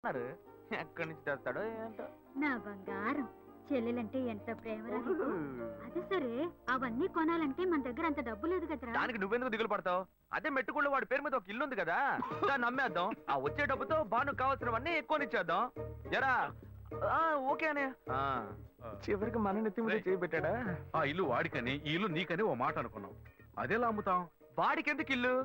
ఎక్కడి నుంచి తెస్తాడో ఏంటో. నా బంగారం చెల్లెలంటే ఎంత ప్రేమ. అదే సరే, అవన్నీ కొనాలంటే మన దగ్గర అంత డబ్బు లేదు కదరా. దానికి నువ్వెందుకు దిగులు పడతావు? అదే మెట్టుకుళ్ళు వాడి పేరు మీద ఒక ఇల్లు ఉంది కదా, దాన్ని అమ్మేద్దాం. ఆ వచ్చే డబ్బుతో బాను కావాల్సినవన్నీ ఎక్కువనిచ్చేద్దాం. ఎరా ఓకే అనే. చివరికి మన నెత్తి మీద చేయబెట్టాడా? ఆ ఇల్లు వాడికని, ఈ ఇల్లు నీకని ఓ మాట అనుకున్నాం. అదేలా అమ్ముతాం? వాడికి ఎందుకు ఇల్లు?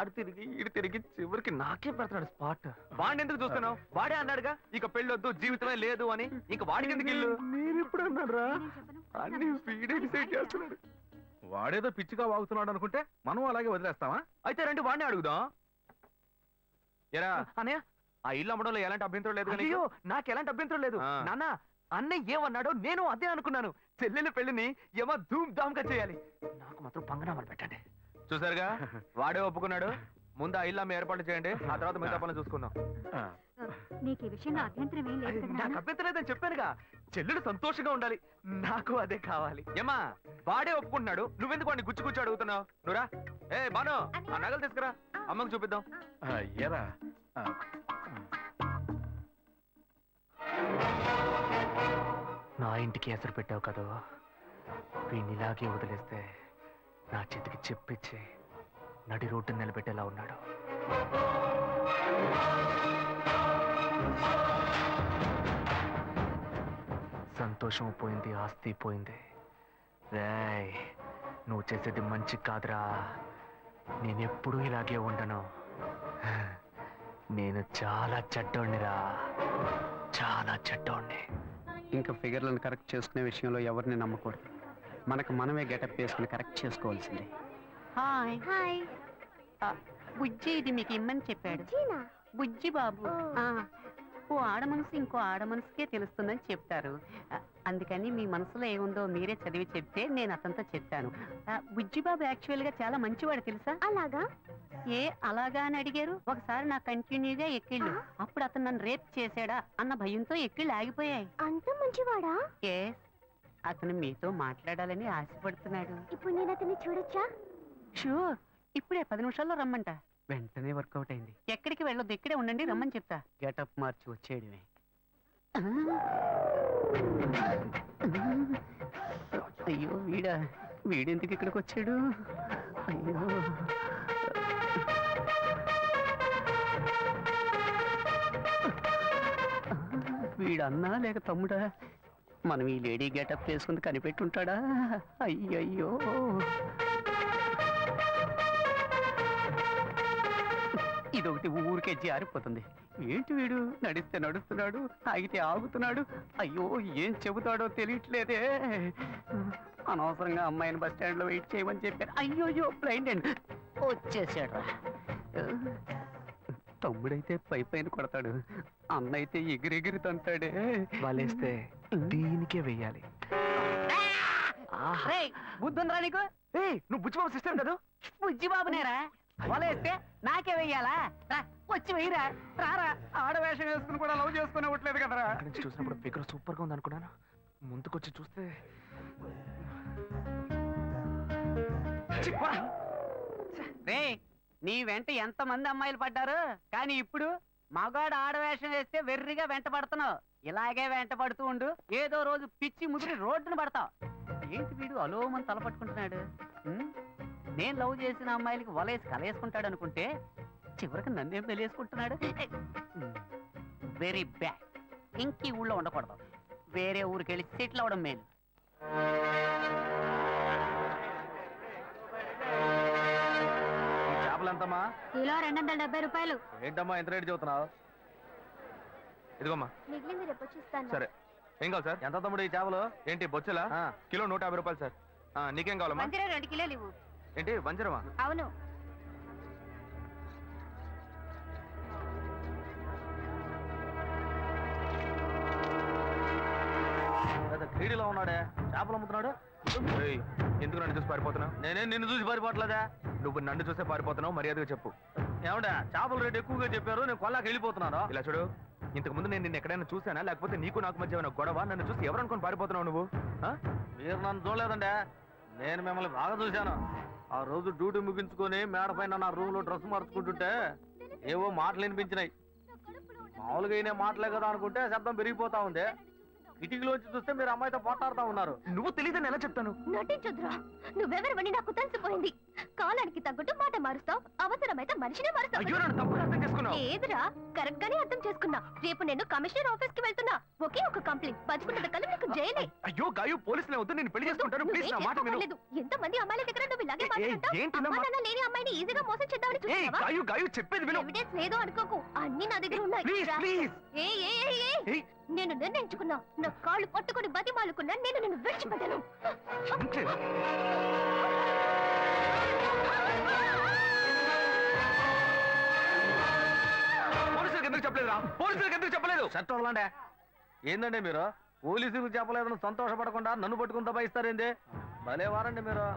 అడు తిరిగి ఇటు తిరిగి చివరికి నాకే పెడతాడు స్పాట్. వాడిని ఎందుకు చూస్తున్నావు? వాడే అన్నాడుగా ఇక పెళ్ళొద్దు, జీవితమే లేదు అని. ఇంక వాడికి ఎందుకు ఇల్లు? నేను ఎప్పుడు అన్నారా? అన్ని వీడే డిసైడ్ చేస్తున్నాడు. వాడేదో పిచ్చిగా వాగుతున్నాడు అనుకుంటే మనం అలాగే వదిలేస్తావా? అయితే రండి వాడిని అడుగుదాం. ఎరా అన్నయ్య, ఆ ఇల్లు అమ్మడంలో ఎలాంటి అభ్యంతరం లేదు. అయ్యో నాకు ఎలాంటి అభ్యంతరం లేదు నాన్న. అన్నయ్య ఏమన్నాడో నేను అదే అనుకున్నాను. చెల్లెల పెళ్లిని ఏమో ధూమ్ ధామ్ గా చేయాలి. నాకు మాత్రం పంగనామాలు పెట్టండి. చూసారుగా, వాడే ఒప్పుకున్నాడు. ముందు ఆ ఇల్లు అమ్మ ఏర్పాటు చేయండి, ఆ తర్వాత మిగతా పనులు చూసుకుందాం. నీకు ఈ విషయంలో అభ్యంతరం ఏం లేదు? నాకు అభ్యంతరం లేదని చెప్పానుగా. చెల్లెలు సంతోషంగా ఉండాలి, నాకు అదే కావాలి. ఏమా వాడే ఒప్పుకుంటున్నాడు, నువ్వెందుకు వాడిని గుచ్చి గుచ్చి అడుగుతున్నావు? నువ్వురా. ఏ బాను, ఆ నగలు తీసుకురా, అమ్మకు చూపిద్దాం. ఎరా నా ఇంటికి ఎసరు పెట్టావు కదా, వీడిని ఇలాగే వదిలేస్తే నా చేతికి చెప్పిచ్చి నడి రోడ్డు నిలబెట్టేలా ఉన్నాడు. సంతోషం పోయింది, ఆస్తి పోయింది. రేయ్, నువ్వు చేసేది మంచి కాదురా. నేనెప్పుడూ ఇలాగే ఉండను. నేను చాలా చెడ్డోణ్ణిరా, చాలా చెడ్డోణ్ణి. ఇంకా ఫిగర్లను కరెక్ట్ చేసుకునే విషయంలో ఎవరిని నమ్మకూడదు. మనకు మనమే గెటప్ వేసుకుని కరెక్ట్ చేసుకోవాల్సిందే. Hi hi. బుజ్జి ఇది మీకు ఇమ్మని చెప్పాడు. బుజ్జి బాబు. ఓ ఆడ మనసు ఇంకో ఆడ మనసుకే తెలుస్తుందని చెప్తారు. అందుకని మీ మనసులో ఏముందో మీరే చదివి చెప్తే నేను అతనితో చెప్పాను. బుజ్జి బాబు యాక్చువల్ గా చాలా మంచివాడు తెలుసా? అలాగా? ఏ అలాగా అని అడిగారు. ఒకసారి నా కంటిన్యూగా ఎక్కిళ్ళు, అప్పుడు అతను నన్ను రేప్ చేశాడా అన్న భయంతో ఎక్కిళ్ళు ఆగిపోయాయి. అంత మంచివాడా? ఏ అతను మీతో మాట్లాడాలని ఆశపడుతున్నాడు. ఇప్పుడు నేను అతన్ని చూడొచ్చా? షూర్, ఇప్పుడే 10 నిమిషాల్లో రమ్మంట. వెంటనే వర్కౌట్ అయింది. ఎక్కడికి వెళ్ళొద్దు, ఇక్కడే ఉండండి, రమ్మని చెప్తా. గెటప్ మార్చి వచ్చేయడమే. అయ్యో వీడెందుకు ఇక్కడికి వచ్చాడు? అయ్యో వీడన్నా లేక తమ్ముడా? మనం ఈ లేడీ గెటప్ వేసుకుని కనిపెట్టుంటాడా? అయ్యయ్యో ఇదొకటి ఊరికే జారిపోతుంది. ఏంటి వీడు నడిస్తే నడుస్తున్నాడు, ఆగితే ఆగుతున్నాడు. అయ్యో ఏం చెబుతాడో తెలియట్లేదే. అనవసరంగా అమ్మాయిని బస్ స్టాండ్ లో వెయిట్ చేయమని చెప్పారు. అయ్యోయ్యో బ్లైండ్ అండ్ వచ్చేసాడు. తమ్ముడైతే పై పైన కొడతాడు, అన్న అయితే ఎగిరెగిరి తంతాడే. వాళ్ళేస్తే దీనికే వెయ్యాలి. బుద్ధుందిరా నీకు? నువ్వు బుచ్చిబాబు సిస్టర్ కదా? బుజ్జి బాబునేరా? వలేస్తే నాకే వెయ్యాలా? వచ్చి వెయ్యరా, రారా. ఆడవేషం వేసుకుని కూడా లవ్ చేసుకుని ఇవ్వట్లేదు కదరా. అక్కడి నుంచి చూసినప్పుడు ఫిగర్ సూపర్ గా ఉంది అనుకున్నాను. ముందుకొచ్చి చూస్తే రే, నీ వెంట ఎంత మంది అమ్మాయిలు పడ్డారు, కానీ ఇప్పుడు మగాడు ఆడవేషం వేస్తే వెర్రిగా వెంట పడుతున్నావు. ఇలాగే వెంట పడుతూ ఉండు, ఏదో రోజు పిచ్చి ముదిరి రోడ్డును పడతావు. ఏంటి వీడు అలోమని తలపట్టుకుంటున్నాడు? నేను లవ్ చేసిన అమ్మాయిలకి వలేసి కలేసుకుంటాడు అనుకుంటే చివరికి నన్నేం పెళ్ళేసుకుంటున్నాడు. Very bad. ఇంకీ ఊళ్ళో ఉండకూడదు, వేరే ఊరికి వెళ్ళి సెటిల్ అవడం మేలు. ఎంతమ్మా? కిలో 270 రూపాయలు. ఏంటమ్మా ఎంత రేటు చెబుతున్నావు? ఇదిగోమ్మా. మిగిలింది రేపు వచ్చిస్తాను. సరే, ఏం కావాలి సార్? ఎంత తమ్ముడు ఈ చేపలు? ఏంటి బొచ్చులా? కిలో 150 రూపాయలు సార్. నీకేం కావాలమ్మా? 2 కిలోలు ఇవ్వు. ఏంటి వంజరమా? అవును. క్రీడలో ఉన్నాడే, చేపలు అమ్ముతున్నాడు. ఎందుకు నన్ను చూసి పారిపోతున్నావు? నేనేం నిన్ను చూసి పారిపోవట్లేదా? నువ్వు నన్ను చూసే పారిపోతున్నావు, మర్యాదగా చెప్పు. ఏమంటే చేపల రేటు ఎక్కువగా చెప్పారు, నేను కొల్లాకి వెళ్ళిపోతున్నాను. ఇలా చూడు, ఇంతకు ముందు నేను నిన్ను ఎక్కడైనా చూసానా, లేకపోతే నీకు నాకు మధ్య ఏమైనా గొడవ? నన్ను చూసి ఎవరు అనుకుని పారిపోతున్నావు నువ్వు? మీరు నన్ను చూడలేదండి, నేను మిమ్మల్ని బాగా చూశాను. ఆ రోజు డ్యూటీ ముగించుకొని మేడ పైన నా రూమ్ లో డ్రెస్ మార్చుకుంటుంటే ఏవో మాటలు వినిపించినాయి. మామూలుగా ఈయన మాటలే కదా అనుకుంటే శబ్దం పెరిగిపోతా ఉంది. కిటికీలోంచి చూస్తే మీరు అమ్మాయితో పోట్లాడుతూ ఉన్నారు. నువ్వు తెలియదని ఎలా చెప్తాను? నటించొద్దురా, నువ్వెవరివని నాకు తెలిసిపోయింది. కాలానికి తగ్గట్టు మాట మారుస్తావు, అవసరమైతే మనిషినే మారుస్తావు. అయ్యో, నన్ను తప్పుగా అర్థం చేసుకున్నావు. ఏదిరా, కరెక్ట్ గానే అర్థం చేసుకున్నా. రేపు నేను కమిషనర్ ఆఫీస్ కి వెళ్తున్నా. ఒకే ఒక కంప్లైంట్, బతుకున్నది కలు నీకు జైలే. అయ్యో గాయు, పోలీసులే వద్దు, నేను పెళ్లి చేసుకుంటాను. ప్లీజ్ నా మాట విను. ఎంత మంది అమ్మాయిల దగ్గర నువ్వు ఇలాగే ఏంటి మాట్లాడతావు? నా అమ్మా నాన్న లేని అమ్మాయిని ఈజీగా మోసం చేద్దామని ఏయ్ చూస్తావా? గాయు, గాయు చెప్పేది విను. ఎవిడెన్స్ లేదు అనుకోకు, అన్ని నా దగ్గర ఉన్నాయి. ప్లీజ్ రా. ప్లీజ్. ఏయ్, ఏయ్, ఏయ్, ఏయ్. ఏయ్. నేను నిర్ణయించుకున్నా, నా కాళ్ళు పట్టుకుని బతిమాలుకున్నా, నేను నిన్ను విడిచిపెట్టను. అంటే పోలీసులకు ఎందుకు చెప్పలేదురా? పోలీసులకు ఎందుకు చెప్పలేదు? షర్ట్ వదలండి. ఏందండి మీరు పోలీసులకు చెప్పలేదని సంతోషపడకుండా నన్ను పట్టుకుని దబాయిస్తారేంది? భలే వారండి మీరు.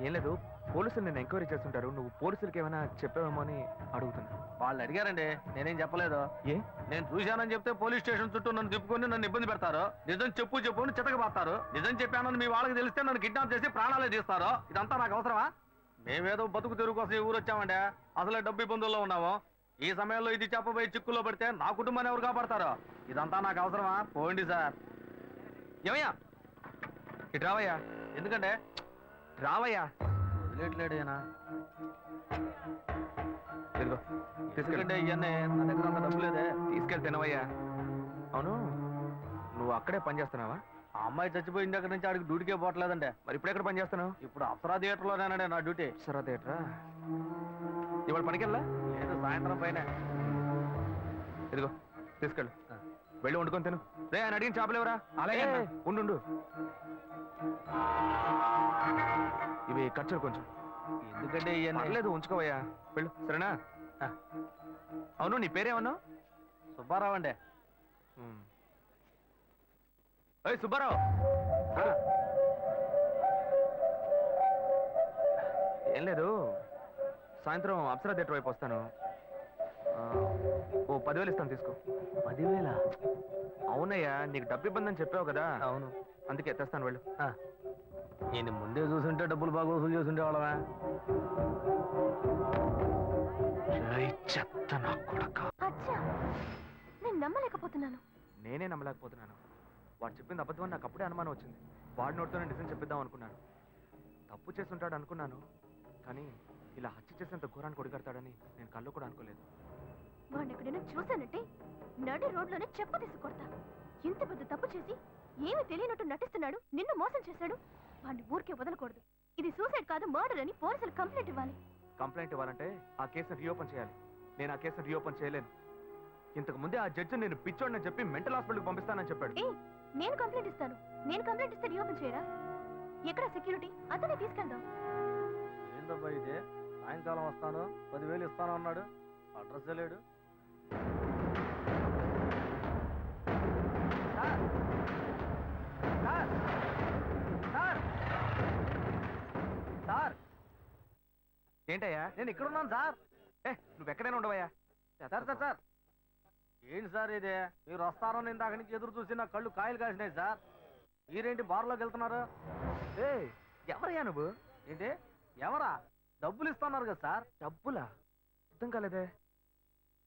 ఏం లేదు, పోలీసులు నేను ఎంక్వైరీ చేస్తుంటారు. నువ్వు పోలీసులకి ఏమైనా చెప్పావేమో అని అడుగుతున్నా. వాళ్ళు అడిగారండి, నేనేం చెప్పలేదు. ఏ? నేను చూశానని చెప్తే పోలీస్ స్టేషన్ చుట్టూ నన్ను తిప్పుకొని నన్ను ఇబ్బంది పెడతారు. నిజం చెప్పు అని చితకబాస్తారు. నిజం చెప్పానని మీ వాళ్ళకి తెలిస్తే నన్ను కిడ్నాప్ చేసి ప్రాణాలే తీస్తారు. ఇదంతా నాకు అవసరమా? మేమేదో బతుకు తెరుగు కోసం ఈ ఊరు వచ్చామండి. అసలే డబ్బు ఇబ్బందుల్లో ఉన్నాము. ఈ సమయంలో ఇది చెప్పబోయి చిక్కుల్లో పడితే నా కుటుంబాన్ని ఎవరు కాపాడతారో? ఇదంతా నాకు అవసరమా? పోండి సార్. ఏమయ్యా, ఇటు రావయ్యా. ఎందుకంటే రావయ్యా. వదిలేట్లేడు ఈయన. ఇదిగో తీసుకెళ్ళి. ఎందుకంటే ఇవన్నీ నా దగ్గర అంత డబ్బు లేదే. తీసుకెళ్ళి తినవయ్యా. అవును, నువ్వు అక్కడే పని చేస్తున్నావా? ఆ అమ్మాయి చచ్చిపోయిన దగ్గర నుంచి ఆడికి డ్యూటీకే పోవట్లేదండి. మరి ఇప్పుడు ఎక్కడ పని చేస్తున్నావు? ఇప్పుడు అప్సరా థియేటర్లోనేనండి నా డ్యూటీ. సరే థియేటరా. ఇవాళ పనికెళ్ళా? లేదు, సాయంత్రం పైన. ఇదిగో తీసుకెళ్ళు. వెళ్ళి వండుకొని తిను. రే, ఆయన అడిగిన చేపలు ఎవరా? అలాగే ఏ, అన్న. ఉండు. ఇవి ఖర్చులు కొంచెం. ఎందుకంటే ఇవన్నీ పర్లేదు, ఉంచుకోవయ్యా. వెళ్ళు, సరేనా? అవును, నీ పేరేమన్నావు? సుబ్బారావు అండి. ఏయ్ సుబ్బారావు, వెళ్ళు. ఏం లేదు, సాయంత్రం అప్సరా థియేటర్ వైపు వస్తాను. ఓ 10,000 ఇస్తాను, తీసుకో. 10,000? అవునయ్యా, నీకు డబ్బు ఇబ్బంది అని చెప్పావు కదా, అవును. అందుకే తెస్తాను, వెళ్ళు. నేను ముందే చూసుంటే డబ్బులు బాగా వసూలు చేస్తుంటే వాళ్ళవా? చెత్త నా కొడక. అచ్చా, నేను నమ్మలేకపోతున్నాను. నేనే నమ్మలేకపోతున్నాను. వాడు చెప్పింది అబద్ధం అని నాకు అప్పుడే అనుమానం వచ్చింది. వాడి నోటితోనే నిజం చెప్పిద్దాం అనుకున్నాను. తప్పు చేస్తుంటాడు అనుకున్నాను, కానీ ఇలా హత్య చేసేంత ఘోరాన్ని కొడిగడతాడని నేను కళ్ళు కూడా అనుకోలేదు. వాడిని ఎక్కడైనా చూశానంటే నడి రోడ్లోనే చెప్పు తీసి కొడతా. ఇంత పెద్ద తప్పు చేసి ఏమీ తెలియనట్టు నటిస్తున్నాడు, నిన్ను మోసం చేశాడు. వాడిని ఊరికే వదలకూడదు. ఇది సూసైడ్ కాదు, మర్డర్ అని పోలీసులు కంప్లైంట్ ఇవ్వాలి. కంప్లైంట్ ఇవ్వాలంటే ఆ కేసును రీఓపెన్ చేయాలి. నేను ఆ కేసును రీఓపెన్ చేయలేను. ఇంతకు ముందే ఆ జడ్జి నేను పిచ్చోడని చెప్పి మెంటల్ హాస్పిటల్కి పంపిస్తానని చెప్పాడు. ఏ, నేను కంప్లైంట్ ఇస్తాను. నేను కంప్లైంట్ ఇస్తే రీఓపెన్ చేయరా? ఎక్కడ సెక్యూరిటీ? అతనే తీసుకెళ్దాం. ఏందబ్బా ఇది? సాయంకాలం వస్తాను 10,000 ఇస్తాను అన్నాడు, అడ్రస్ లేడు. సార్, ఏంటయ్యా? నేను ఇక్కడ ఉన్నాను సార్. నువ్వు ఎక్కడైనా ఉండవయ్యా. సార్ ఏంటి సార్ ఇది? మీరు వస్తారని ఇందాక నుంచి ఎదురు చూసి నా కళ్ళు కాయలు కాసినాయి సార్. మీరేంటి బార్లోకి వెళ్తున్నారు? ఎవరయ్యా నువ్వు? ఏంటి ఎవరా? డబ్బులు ఇస్తున్నారు కదా సార్. డబ్బులా? అర్థం కాలేదే.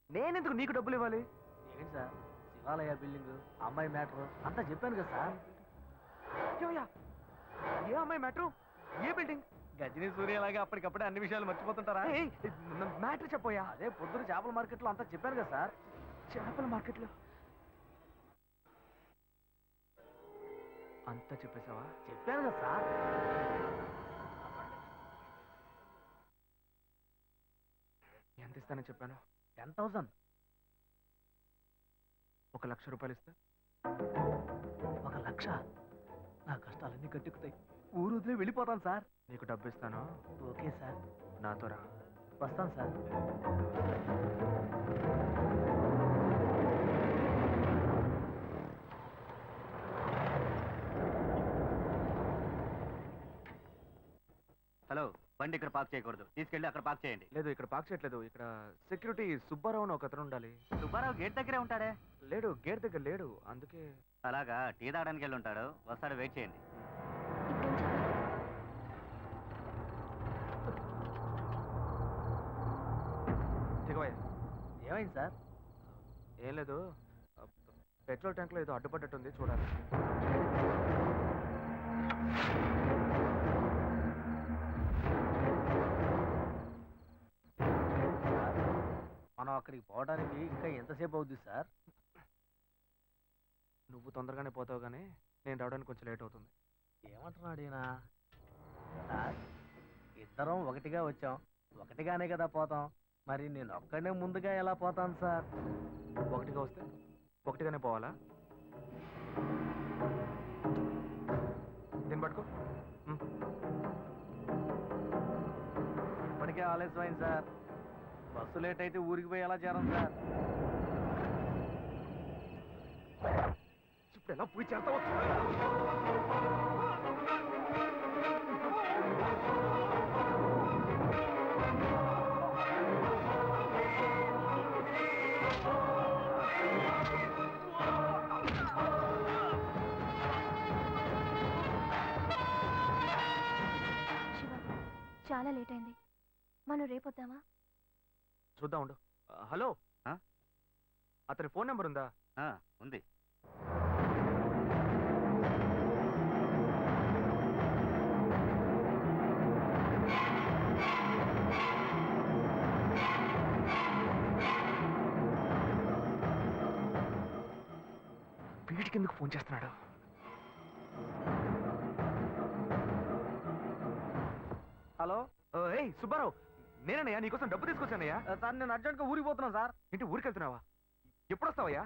నేనెందుకు నీకు డబ్బులు ఇవ్వాలి? ఏంటి సార్, శివాలయ బిల్డింగ్, అమ్మాయి మ్యాటర్ అంతా చెప్పాను కదా సార్. ఏమయ్యా? ఏ అమ్మాయి మ్యాటర్? ఏ బిల్డింగ్? గజనీ సూర్యలాగా అప్పటికప్పుడే అన్ని విషయాలు మర్చిపోతుంటారా? మ్యాటర్ చెప్పోయా. అదే పొద్దున చేపల మార్కెట్లో అంతా చెప్పాను కదా సార్. చేపల మార్కెట్లో అంతా చెప్పేశావా? చెప్పాను కదా సార్. ఎంత ఇస్తానని చెప్పాను? 10,000. 1,00,000 రూపాయలు ఇస్తా. 1,00,000? నా కష్టాలన్నీ కట్టుకుతాయి. ఊరు వదిలే వెళ్ళిపోతాను సార్. నీకు డబ్బు ఇస్తాను, ఓకే సార్. నాతో రా. వస్తాను సార్. హలో, బండి ఇక్కడ పార్క్ చేయకూడదు, తీసుకెళ్ళి అక్కడ పార్క్ చేయండి. లేదు, ఇక్కడ పార్క్ చేయట్లేదు. ఇక్కడ సెక్యూరిటీ సుబ్బారావు అని ఒక అతను ఉండాలి. సుబ్బారావు గేట్ దగ్గరే ఉంటాడే. లేడు, గేట్ దగ్గర లేడు, అందుకే. అలాగా, టీ తాగడానికి వెళ్ళి ఉంటాడు, వస్తాడు, వెయిట్ చేయండి. దిగవయ్యా. ఏమైంది సార్? ఏం లేదు, పెట్రోల్ ట్యాంక్లో ఏదో అడ్డుపడ్డట్టుంది, చూడాలి. మనం అక్కడికి పోవడానికి ఇంకా ఎంతసేపు అవుద్ది సార్? నువ్వు తొందరగానే పోతావు, కానీ నేను రావడానికి కొంచెం లేట్ అవుతుంది. ఏమంటున్నాడు ఈయన? సార్, ఇద్దరం ఒకటిగా వచ్చాం, ఒకటిగానే కదా పోతాం. మరి నేను ఒక్కడే ముందుగా ఎలా పోతాను సార్? ఒకటిగా వస్తే ఒకటిగానే పోవాలా? దీన్ని పట్టుకో. ఇప్పటికే ఆలస్యమైంది సార్. బస్సు లేట్ అయితే ఊరికి పోయి ఎలా చేరం సార్? ఇప్పుడు ఎలా పోయి చేస్తావు? శివ, చాలా లేట్ అయింది, మనం రేపొద్దామా? చూద్దాం, ఉండు. హలో, అతని ఫోన్ నెంబర్ ఉందా? ఉంది. వీడికి ఎందుకు ఫోన్ చేస్తున్నాడు? హలో ఏయ్ సుబ్బారావు, నేనయ్యా, నీకోసం డబ్బు తీసుకొచ్చానయ్యా. సార్, నేను అర్జెంట్గా ఊరికి పోతున్నాను సార్. ఏంటి ఊరికి వెళ్తున్నావా? ఎప్పుడు వస్తావయ్యా?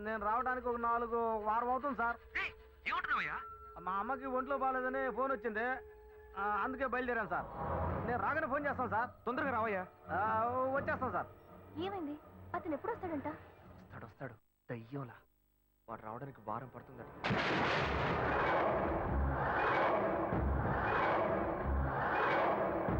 నేను రావడానికి ఒక 4 వారం అవుతుంది సార్. ఏమంటున్నావయ్యా? మా అమ్మకి ఒంట్లో బాగాలేదని ఫోన్ వచ్చింది, అందుకే బయలుదేరాను సార్. నేను రాగానే ఫోన్ చేస్తాను సార్. తొందరగా రావయ్యా. వచ్చేస్తాను సార్. ఏమైంది? అతను ఎప్పుడు వస్తాడంట? వస్తాడు, దయ్యంలా. వాడు రావడానికి వారం పడుతుందట.